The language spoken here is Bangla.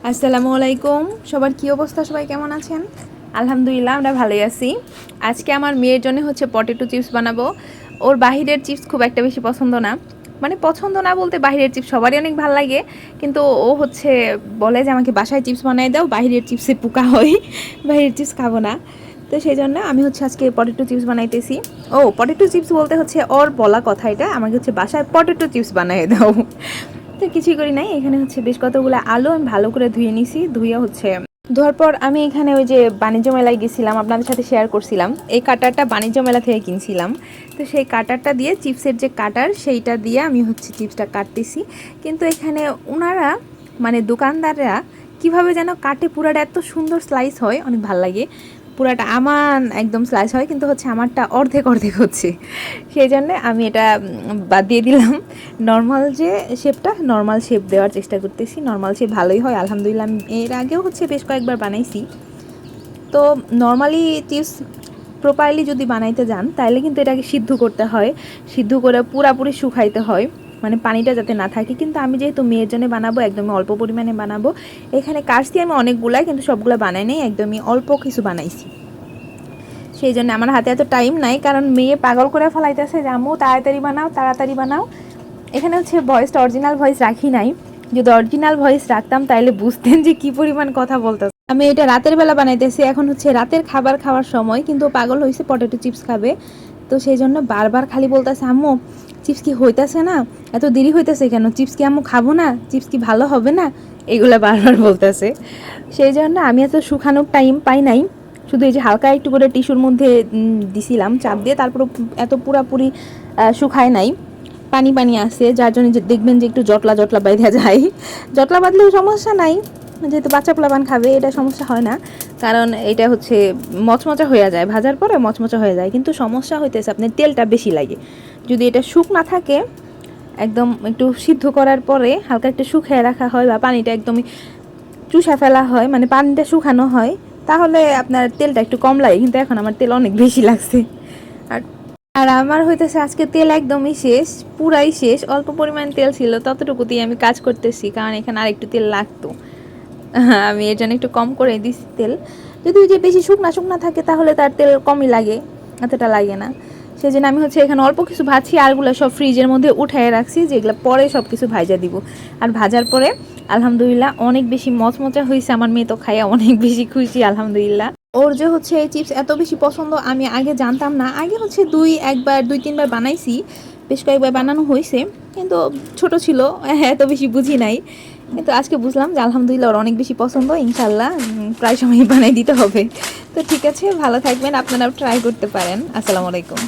আসসালামু আলাইকুম। সবার কি অবস্থা? সবাই কেমন আছেন? আলহামদুলিল্লাহ আমরা ভালোই আছি। আজকে আমার মেয়ের জন্য হচ্ছে পটেটো চিপস বানাবো। ওর বাহিরের চিপস খুব একটা বেশি পছন্দ না, মানে পছন্দ না বলতে বাহিরের চিপস সবারই অনেক ভালো লাগে, কিন্তু ও হচ্ছে বলে যে আমাকে বাসায় চিপস বানাই দাও, বাহিরের চিপসে পোকা হয়, বাহিরের চিপস খাবো না। তো সেই জন্য আমি হচ্ছে আজকে পটেটো চিপস বানাইতেছি। ও পটেটো চিপস বলতে হচ্ছে ওর বলা কথা, এটা আমাকে হচ্ছে বাসায় পটেটো চিপস বানিয়ে দাও। তো কিছুই করি নাই, এখানে হচ্ছে বেশ কতগুলো আলু আমি ভালো করে ধুয়ে নিছি। ধুয়ে হচ্ছে ধোয়ার পর আমি এখানে ওই যে বাণিজ্য মেলায় গেছিলাম, আপনাদের সাথে শেয়ার করছিলাম, এই কাটারটা বাণিজ্য মেলা থেকে কিনছিলাম। তো সেই কাটারটা দিয়ে, চিপসের যে কাটার সেইটা দিয়ে আমি হচ্ছে চিপসটা কাটতেছি। কিন্তু এখানে ওনারা মানে দোকানদাররা কিভাবে যেন কাটে, পুরাটা এত সুন্দর স্লাইস হয়, অনেক ভাল লাগে। পুরাটা আমার একদম স্লাইস হয়, কিন্তু হচ্ছে আমারটা অর্ধেক অর্ধেক হচ্ছে। সেই জন্যে আমি এটা বাদ দিয়ে দিলাম। নর্মাল যে শেপটা, নর্মাল শেপ দেওয়ার চেষ্টা করতেছি। নর্মাল শেপ ভালোই হয় আলহামদুলিল্লাহ। আমি এর আগেও হচ্ছে বেশ কয়েকবার বানাইছি। তো নর্মালি চিপস প্রপারলি যদি বানাইতে যান তাহলে কিন্তু এটাকে সিদ্ধ করতে হয়, সিদ্ধ করে পুরাপুরি শুকাইতে হয়, মানে পানিটা যাতে না থাকে। কিন্তু আমি যেহেতু মেয়ের জন্য বানাবো, একদমই অল্প পরিমাণে বানাবো। এখানে কাটছি আমি অনেকগুলাই, কিন্তু সবগুলো বানাই নাই, একদমই অল্প কিছু বানাইছি। সেই জন্য আমার হাতে এত টাইম নাই, কারণ মেয়ে পাগল করে ফেলাইতেছে যে আম্মু তাড়াতাড়ি বানাও, তাড়াতাড়ি বানাও। এখানে হচ্ছে ভয়েসটা অরিজিনাল ভয়েস রাখি নাই। যদি অরিজিনাল ভয়েস রাখতাম তাহলে বুঝতেন যে কি পরিমাণ কথা বলতেছে। আমি এটা রাতের বেলা বানাইতেছি, এখন হচ্ছে রাতের খাবার খাওয়ার সময়, কিন্তু পাগল হয়েছে পটেটো চিপস খাবে। তো সেই জন্য বারবার খালি বলতেছে আম্মু চিপস কি হইতেছে না, এত দেরি হইতেছে কেন, চিপস কি আম্মু খাবো না, চিপস কি ভালো হবে না, এগুলো বারবার বলতেছে। সেই জন্য আমি এত শুকানোর টাইম পাই নাই, শুধু এই যে হালকা একটু করে টিস্যুর মধ্যে দিছিলাম চাপ দিয়ে, তারপর এত পুরাপুরি শুকায় নাই, পানি পানি আছে, যার জন্য দেখবেন যে একটু জটলা জটলা বাইধা যায়। জটলা বাঁধলেও সমস্যা নাই, যেহেতু বাচ্চা পোলাপান খাবে, এটা সমস্যা হয় না। কারণ এটা হচ্ছে মচমচা হয়ে যায়, ভাজার পরে মচমচা হয়ে যায়। কিন্তু সমস্যা হইতেছে আপনার তেলটা বেশি লাগে। যদি এটা শুকনা থাকে, একদম একটু সিদ্ধ করার পরে হালকা একটু শুকিয়ে রাখা হয়, বা পানিটা একদমই চুষা ফেলা হয়, মানে পানিটা শুকানো হয়, তাহলে আপনার তেলটা একটু কম লাগে। কিন্তু এখন আমার তেল অনেক বেশি লাগছে। আর আর আমার হইতেছে আজকে তেল একদমই শেষ, পুরাই শেষ। অল্প পরিমাণ তেল ছিল, ততটুকুতেই আমি কাজ করতেছি, কারণ এখানে আর একটু তেল লাগতো। আমি এর জন্য একটু কম করে দিছি তেল। যদি ওই যে বেশি শুকনা শুকনা থাকে তাহলে তার তেল কমই লাগে, এতটা লাগে না। সেই জন্য আমি হচ্ছে এখানে অল্প কিছু ভাজছি, আরগুলো সব ফ্রিজের মধ্যে উঠায় রাখছি, যেগুলো পরে সব কিছু ভাজা দিব। আর ভাজার পরে আলহামদুলিল্লাহ অনেক বেশি মচমচা হয়েছে। আমার মেয়ে তো খাইয়া অনেক বেশি খুশি আলহামদুলিল্লাহ। ওর যে হচ্ছে এই চিপস এত বেশি পছন্দ, আমি আগে জানতাম না। আগে হচ্ছে দুই তিনবার বানাইছি, বেশ কয়েকবার বানানো হয়েছে, কিন্তু ছোট ছিল, এত বেশি বুঝি নাই। কিন্তু আজকে বুঝলাম যে আলহামদুলিল্লাহ ওর অনেক বেশি পছন্দ। ইনশাল্লাহ প্রায় সময় বানাই দিতে হবে। তো ঠিক আছে, ভালো থাকবেন, আপনারাও ট্রাই করতে পারেন। আসসালামু আলাইকুম।